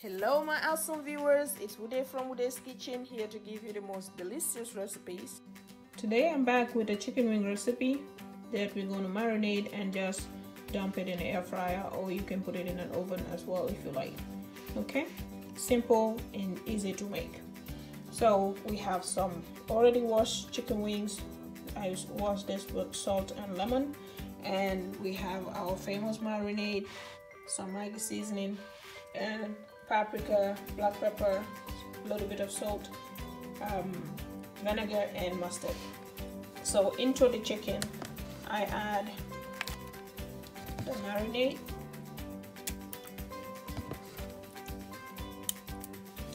Hello my awesome viewers, it's Uday from Uday's Kitchen, here to give you the most delicious recipes. Today I'm back with a chicken wing recipe that we're going to marinate and just dump it in the air fryer, or you can put it in an oven as well if you like. Okay, simple and easy to make. So we have some already washed chicken wings. I washed this with salt and lemon, and we have our famous marinade, some Maggi seasoning, and paprika, black pepper, a little bit of salt, vinegar, and mustard. So into the chicken I add the marinade.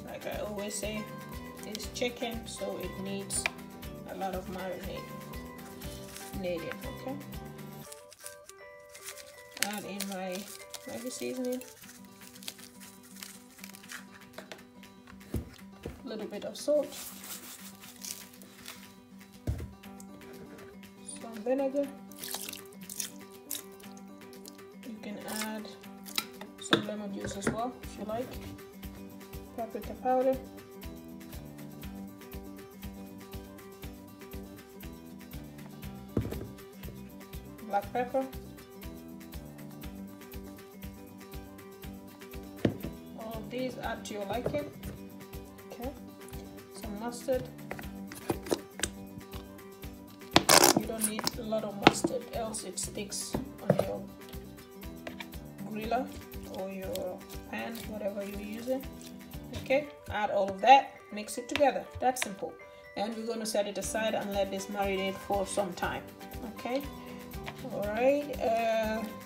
Like I always say, it's chicken, so it needs a lot of marinade. Okay, add in my Maggi seasoning, a little bit of salt, some vinegar. You can add some lemon juice as well if you like, paprika powder, black pepper, all of these add to your liking. Okay, some mustard. You don't need a lot of mustard, else it sticks on your griller or your pan, whatever you're using. Okay, add all of that, mix it together. That's simple. And we're going to set it aside and let this marinate for some time. Okay, all right,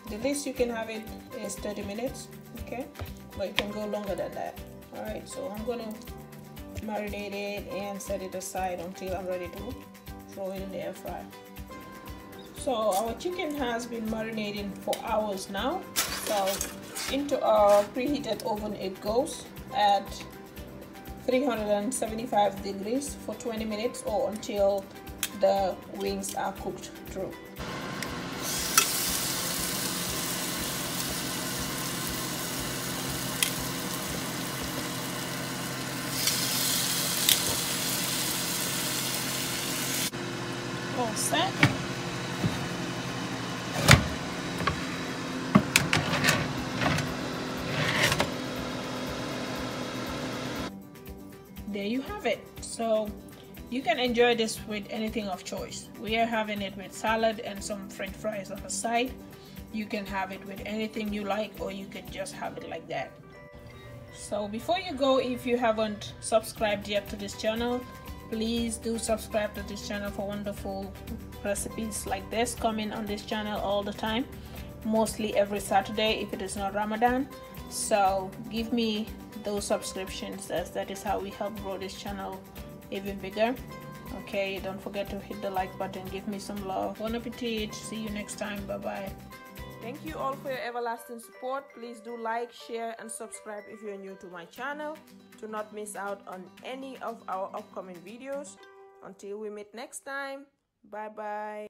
the least you can have it is 30 minutes. Okay, but you can go longer than that. All right, so I'm going to marinate it and set it aside until I'm ready to throw it in the air fryer. So our chicken has been marinating for hours now. So into our preheated oven it goes at 375 degrees for 20 minutes or until the wings are cooked through. All set. There you have it. So you can enjoy this with anything of choice. We are having it with salad and some french fries on the side. You can have it with anything you like, or you can just have it like that. So before you go, if you haven't subscribed yet to this channel, please do subscribe to this channel for wonderful recipes like this coming on this channel all the time, mostly every Saturday if it is not Ramadan. So give me those subscriptions, as that is how we help grow this channel even bigger. Okay, don't forget to hit the like button, give me some love. Bon appetit, see you next time, bye bye. Thank you all for your everlasting support. Please do like, share, and subscribe if you're new to my channel to not miss out on any of our upcoming videos. Until we meet next time, bye bye.